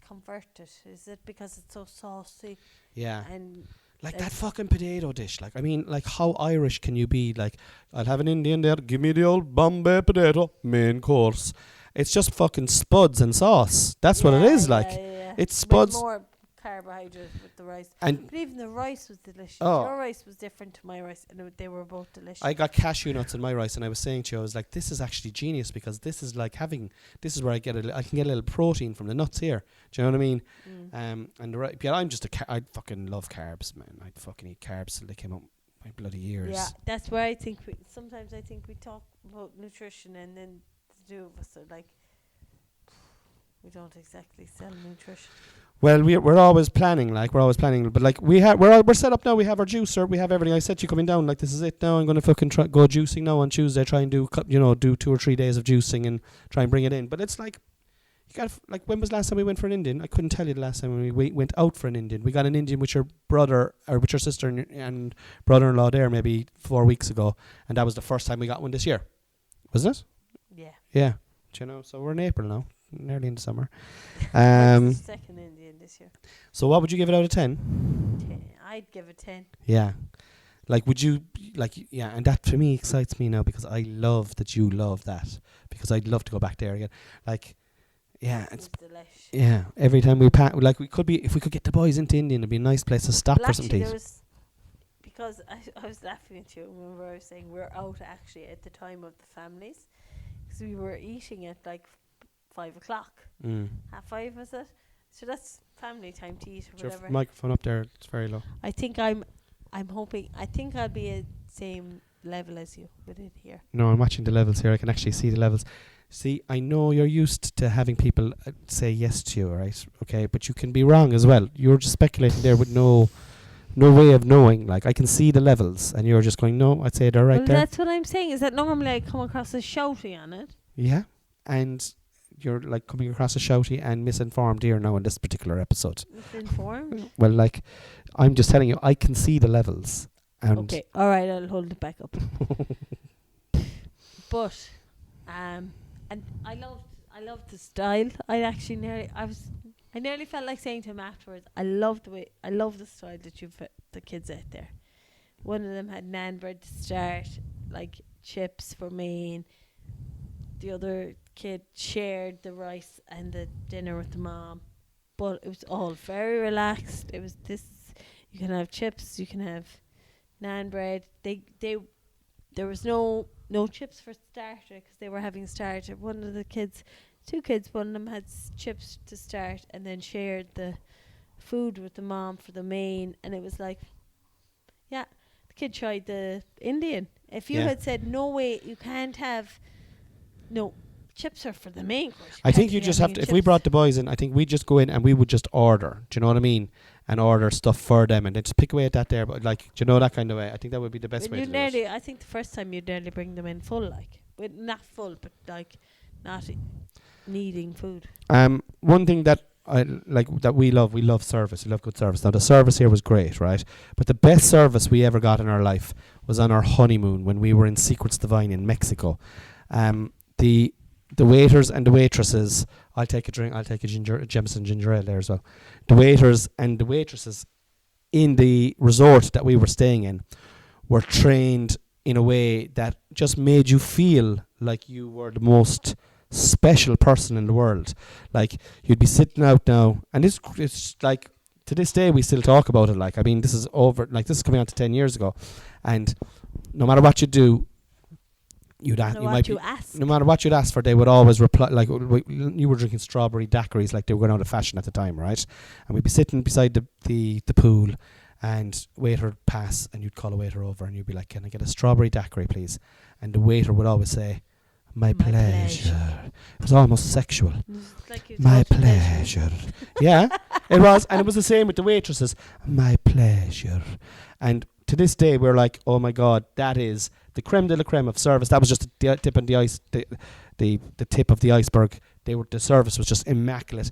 convert it. Is it because it's so saucy? Yeah. And like that fucking potato dish. Like, I mean, like, how Irish can you be? Like, I'll have an Indian there, give me the old Bombay potato, main course. It's just fucking spuds and sauce. That's what it is, like. It's spuds. With more carbohydrate with the rice. But even the rice was delicious. Oh. Your rice was different to my rice, and they were both delicious. I got cashew nuts in my rice, and I was saying to you, I was like, this is actually genius, because this is like this is where I can get a little protein from the nuts here. Do you know what I mean? And I'm just I fucking love carbs, man. I'd fucking eat carbs till they came out my bloody ears. Yeah, that's where I think sometimes I think we talk about nutrition, and then the 2 of us are like, we don't exactly sell nutrition. Well, we're always planning, but like we're set up now. We have our juicer, we have everything. I said you coming down, like, this is it now. I'm going to fucking go juicing now on Tuesday. Try and do 2 or 3 days of juicing and try and bring it in. But it's like, you got like, when was the last time we went for an Indian? I couldn't tell you the last time when we went out for an Indian. We got an Indian with your brother or with your sister and brother-in-law there maybe 4 weeks ago, and that was the first time we got one this year, wasn't it? Yeah. Yeah. Do you know? So we're in April now. Nearly in the summer. Second Indian this year. So what would you give it out of 10? I'd give it 10. Yeah. Like, would you, like, yeah, and that for me excites me now, because I love that you love that, because I'd love to go back there again. Like, yeah, it's delicious. Yeah, every time we like, we could be, if we could get the boys into Indian, it'd be a nice place to stop for some tea. Because I was laughing at you, remember I was saying we're out actually at the time of the families, because we were eating it like 5:00. Mm. 5:30 was it? So that's family time to eat or Is your whatever. microphone up there? It's very low. I think I'm hoping. I think I'll be at same level as you with it here. No, I'm watching the levels here. I can actually see the levels. See, I know you're used to having people say yes to you, right? Okay, but you can be wrong as well. You're just speculating there with no way of knowing. Like, I can see the levels, and you're just going, no, I'd say they're right there. That's what I'm saying. Is that normally I come across as shouty on it? Yeah, and you're like coming across as shouty and misinformed here now in this particular episode. Misinformed? Well, like, I'm just telling you, I can see the levels. And Okay, all right, I'll hold it back up. But, and I loved the style. I nearly felt like saying to him afterwards, I love the style that you've put the kids out there. One of them had naan bread to start, like chips for main. The other kid shared the rice and the dinner with the mom. But it was all very relaxed. It was this, you can have chips, you can have naan bread. There was no chips for starter because they were having starter. One of the kids, two kids, one of them had chips to start and then shared the food with the mom for the main. And it was like, yeah, the kid tried the Indian. If you had said, no way, you can't have, no, chips are for the main course. I think you just have to, if we brought the boys in, I think we'd just go in and we would just order. Do you know what I mean? And order stuff for them and then just pick away at that there. But like, do you know, that kind of way? I think that would be the best way to do it. I think the first time you'd nearly bring them in full, like. But not full, but like not needing food. One thing that I like that we love service. We love good service. Now the service here was great, right? But the best service we ever got in our life was on our honeymoon when we were in Secrets Divine in Mexico. The waiters and the waitresses, I'll take a drink, I'll take a Jameson ginger ale there as well. The waiters and the waitresses in the resort that we were staying in were trained in a way that just made you feel like you were the most special person in the world. Like, you'd be sitting out now, and it's like, to this day we still talk about it. Like, I mean, this is coming on to 10 years ago, and no matter what you do, no matter what you'd ask for, they would always reply. Like, you were drinking strawberry daiquiris like they were going out of fashion at the time, right? And we'd be sitting beside the pool, and waiter would pass, and you'd call a waiter over, and you'd be like, "Can I get a strawberry daiquiri, please?" And the waiter would always say, "My pleasure." It was almost sexual. Like, my pleasure. Yeah, it was, and it was the same with the waitresses. My pleasure. And to this day, we're like, oh my God, that is the creme de la creme of service. That was just the tip on the ice, the tip of the iceberg. The service was just immaculate,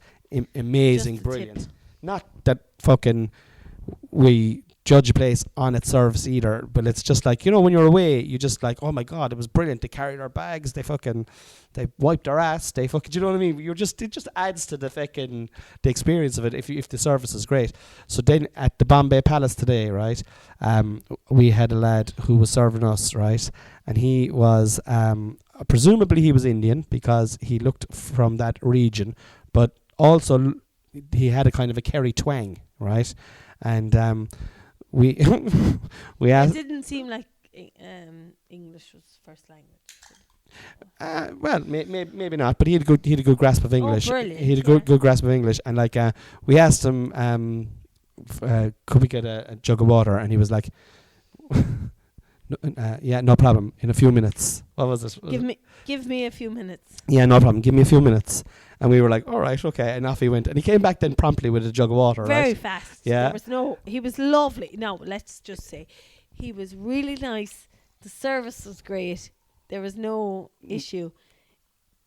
amazing, brilliant. Tip. Not that fucking we judge a place on its service either, but it's just like, you know, when you're away, you just like, oh my God, it was brilliant. They carried our bags, they wiped our ass, do you know what I mean? It just adds to the experience of it if the service is great. So then at the Bombay Palace today, right, we had a lad who was serving us, right, and he was presumably he was Indian because he looked from that region, but also he had a kind of a Kerry twang, right, and we asked. It didn't seem like English was first language. Well, maybe not, but he had a good grasp of English. Oh, brilliant! He had a good grasp of English, and like we asked him, could we get a jug of water, and he was like, yeah, no problem. In a few minutes. What was it? Give me a few minutes. Yeah, no problem. Give me a few minutes. And we were like, all right, okay. And off he went. And he came back then promptly with a jug of water, Very right? fast. Yeah. He was lovely. Now, let's just say he was really nice. The service was great. There was no issue.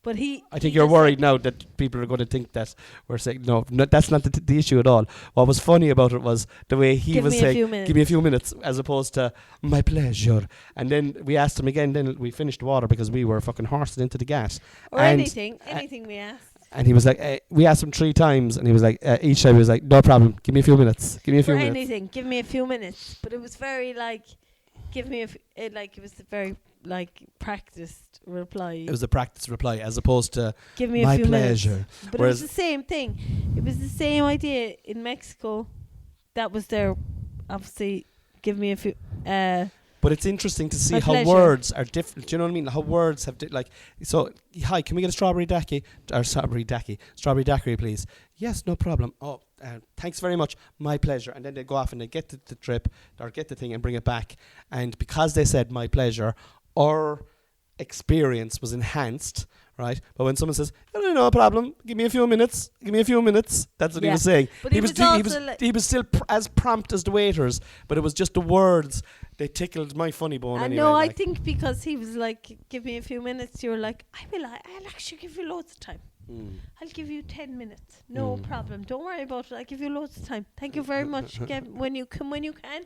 But I think you're worried now that people are going to think that we're saying, no, that's not the issue at all. What was funny about it was the way he was saying, give me a few minutes, as opposed to my pleasure. And then we asked him again, then we finished the water because we were fucking horsing into the gas. Or anything we asked. And he was like, we asked him 3 times, and he was like, each time he was like, no problem, give me a few minutes. Give me a few minutes. Anything, give me a few minutes. But it was very like, it was a very like practiced reply. It was a practiced reply as opposed to give me my a few pleasure. Minutes. But it was the same thing. It was the same idea in Mexico. That was their, obviously, give me a few. But it's interesting to see My how pleasure. words are different. Do you know what I mean? How words have so. Hi, can we get a strawberry daiquiri, please? Yes, no problem. Oh, thanks very much. My pleasure. And then they go off and they get the trip or get the thing and bring it back. And because they said my pleasure, our experience was enhanced, right? But when someone says, no problem, give me a few minutes, that's what he was saying. But he was still as prompt as the waiters, but it was just the words, they tickled my funny bone anyway. No, I think because he was like, give me a few minutes, you were like, I'll actually give you loads of time. I'll give you 10 minutes. No problem. Don't worry about it. I'll give you loads of time. Thank you very much. When you can.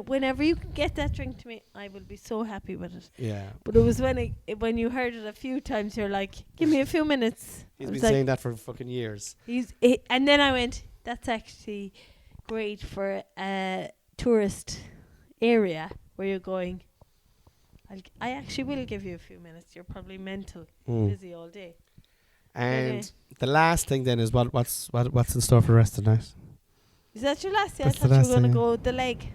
Whenever you can get that drink to me, I will be so happy with it. Yeah. But it was when you heard it a few times, you're like, give me a few minutes. He's been saying that for fucking years. And then I went, that's actually great for a tourist area where you're going, I actually will give you a few minutes. You're probably mental, busy all day. And the last thing then is what's in store for the rest of the night? Is that your last thing? I thought you were going to go with the leg.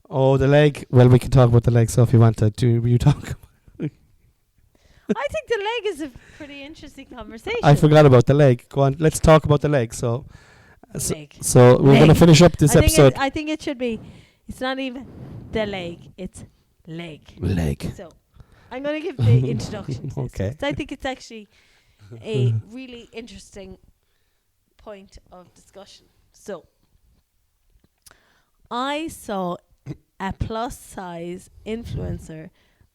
Oh, the leg. Well, we can talk about the leg, so if you want to, you talk. I think the leg is a pretty interesting conversation. I forgot about the leg. Go on, let's talk about the leg. So we're going to finish up this episode. I think it should be, it's not even the leg, it's leg. So I'm going to give the introduction to Okay. this. I think it's actually a really interesting point of discussion. So I saw a plus size influencer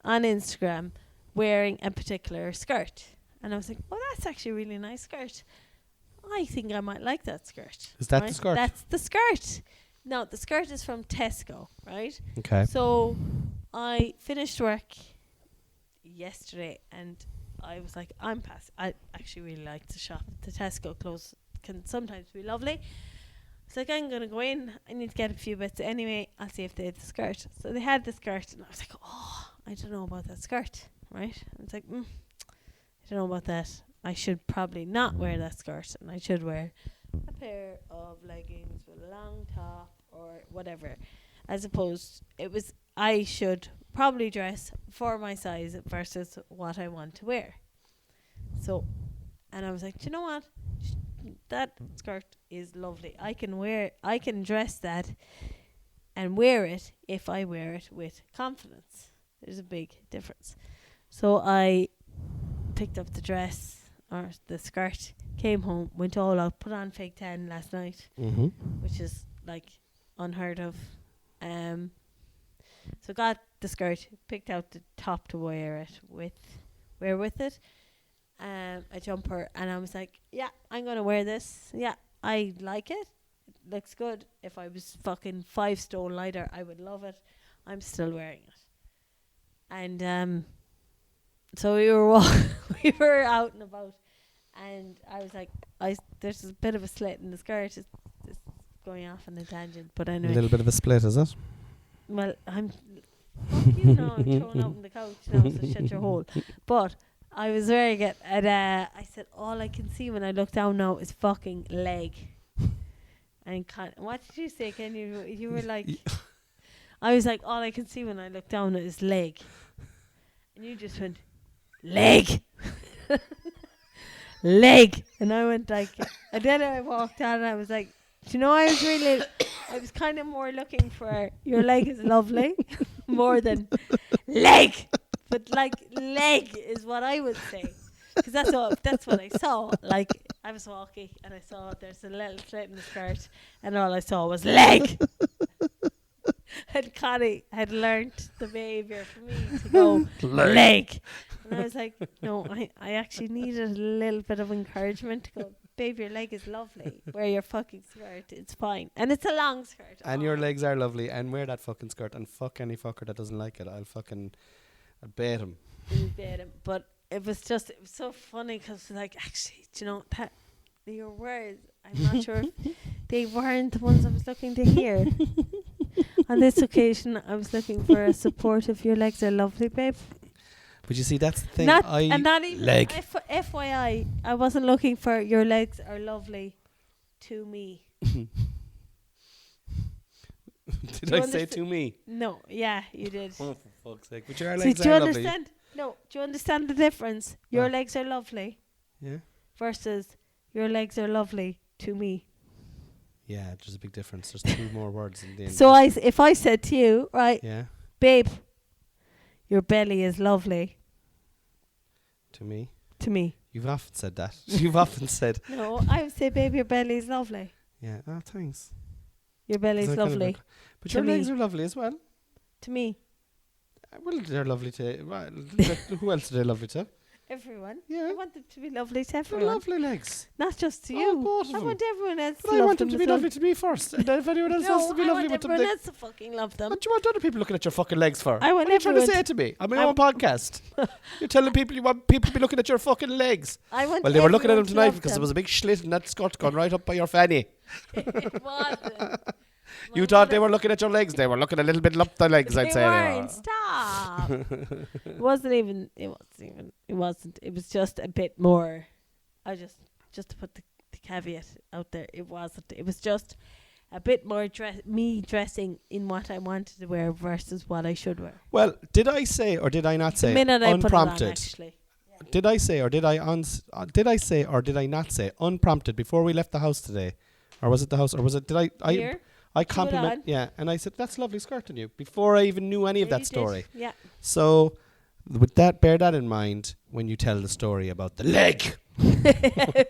on Instagram wearing a particular skirt. And I was like, oh, that's actually a really nice skirt. I think I might like that skirt. Is that the skirt? That's the skirt. No, the skirt is from Tesco, right? Okay. So I finished work yesterday and I was like, I actually really like to shop. The Tesco clothes can sometimes be lovely. It's like, I'm going to go in. I need to get a few bits. Anyway, I'll see if they have the skirt. So they had the skirt. And I was like, oh, I don't know about that skirt. Right? I was like, I don't know about that. I should probably not wear that skirt. And I should wear a pair of leggings with a long top or whatever. As opposed, I should probably dress for my size versus what I want to wear. So, and I was like, do you know what? That skirt is lovely. I can dress that and wear it if I wear it with confidence. There's a big difference. So I picked up the dress or the skirt, came home, went all out, put on fake tan last night, which is like unheard of. So got the skirt, picked out the top to wear with it. A jumper, and I was like, yeah, I'm gonna wear this. Yeah, I like it. It looks good. If I was fucking 5 stone lighter, I would love it. I'm still wearing it. And so we were out and about, and I was like, there's a bit of a slit in the skirt. It's going off on a tangent, but anyway. A little bit of a split, is it? Well, I'm throwing out on the couch now, so shut your hole. But I was wearing it, and I said, all I can see when I look down now is fucking leg. And what did you say? Can you were like, I was like, all I can see when I look down is leg. And you just went, leg. Leg. And I went like, and then I walked out and I was like, do you know, I was kind of more looking for your leg is lovely more than leg. But like leg is what I would say, because that's what I saw. Like I was walking and I saw there's a little slit in the skirt, and all I saw was leg. And Connie had learnt the behaviour for me to go leg. And I was like, no, I actually needed a little bit of encouragement to go, babe, your leg is lovely. Wear your fucking skirt, it's fine. And it's a long skirt. And your legs are lovely, and wear that fucking skirt, and fuck any fucker that doesn't like it. I'll bet him. But it was so funny because like, actually, do you know that your words, I'm not sure if they weren't the ones I was looking to hear. On this occasion, I was looking for a supportive, your legs are lovely, babe. But you see, that's the thing. Not even leg. FYI, I wasn't looking for your legs are lovely to me. Did I say to me? No, yeah, you did. Oh, for fuck's sake. But your So legs do you are lovely. understand? No, do you understand the difference? Your legs are lovely Yeah. versus your legs are lovely to me. Yeah, there's a big difference. There's 2 more words in the end. So if I said to you, right, Yeah. babe, your belly is lovely To me. to me. You've often said that. You've often said. No, I would say, babe, your belly is lovely. Yeah. Oh, thanks. Your belly is lovely But to your legs me. are lovely as well. to me. Well, they're lovely to. Well, who else are they lovely to? Everyone. Yeah. I want them to be lovely to They're everyone. lovely legs. Not just to Oh, you. both of I them. want everyone else But to I love want them them to as be well. lovely to me first. And then if anyone else No, wants to be I lovely want with them, everyone they, else to fucking love them. what do you want other people looking at your fucking legs for? I want what are you trying to everyone say to me? I'm my own podcast. You're telling people you want people to be looking at your fucking legs. I want Well, they were looking at them everyone to tonight love because them. there was a big slit in that skirt gone right up by your fanny. It wasn't. You thought they were looking at your legs. They were looking a little bit up the legs, I'd They say. weren't. Stop. It wasn't even. It wasn't. It was just a bit more. I just to put the caveat out there. It wasn't. It was just a bit more me dressing in what I wanted to wear versus what I should wear. Well, did I say or did I not say The minute I put it on, unprompted? actually. Did I say or did I did I say or did I not say unprompted before we left the house today? Or was it the house or was it Here? I on. compliment, yeah, and I said that's a lovely skirt on you before I even knew any of Yeah, that you story. did. Yeah. So, with that, bear that in mind when you tell the story about the leg.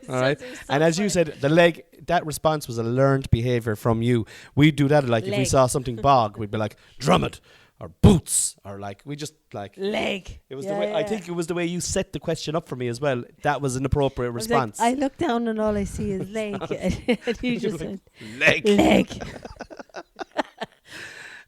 All right, and as you said, the leg. That response was a learned behavior from you. We'd do that like if we Leg. saw something bog, we'd be like drum it or boots or like we just like. Leg. It was Yeah, the way I yeah. think it was the way you set the question up for me as well. That was an appropriate I was like, response. I look down and all I see is leg. And you You're just like, went, leg. leg.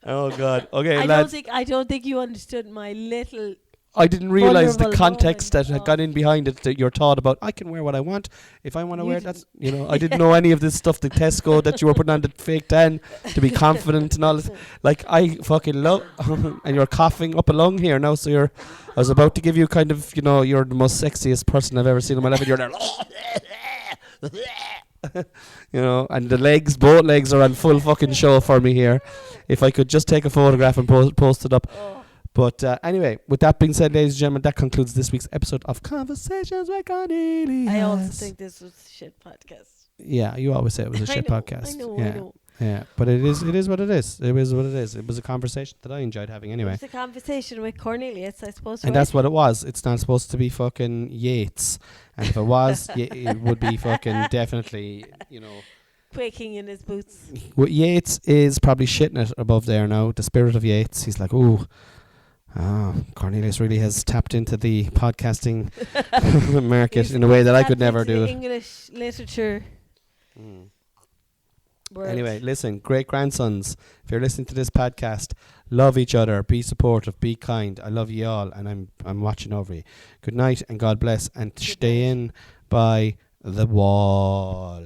Oh God. Okay, I lads. don't think you understood my little. I didn't realise the vulnerable context moment that had of- gone in behind it. That your thought about I can wear what I want if I want to You wear. didn't. That's I didn't know any of this stuff. The Tesco that you were putting on the fake tan to be confident and all this. Like I fucking love. And you're coughing up a lung here now. So you're. I was about to give you kind of you're the most sexiest person I've ever seen in my life. And you're there. And the legs, both legs are on full fucking show for me here. If I could just take a photograph and post it up. Oh. But anyway, with that being said, ladies and gentlemen, that concludes this week's episode of Conversations with Cornelius. I also think this was a shit podcast. Yeah, you always say it was a shit podcast. I know. Yeah, but it is what it is. It is what it is. It was a conversation that I enjoyed having anyway. It's a conversation with Cornelius, I suppose. And that's what it was. It's not supposed to be fucking Yates. And if it was, it would be fucking definitely, quaking in his boots. What Yates is probably shitting it above there now. The spirit of Yates. He's like, ooh. Cornelius really has tapped into the podcasting market in a way that I could never do. English literature. World. Anyway, listen, great grandsons, if you're listening to this podcast, love each other, be supportive, be kind. I love you all, and I'm watching over you. Good night, and God bless, and stay in by the wall.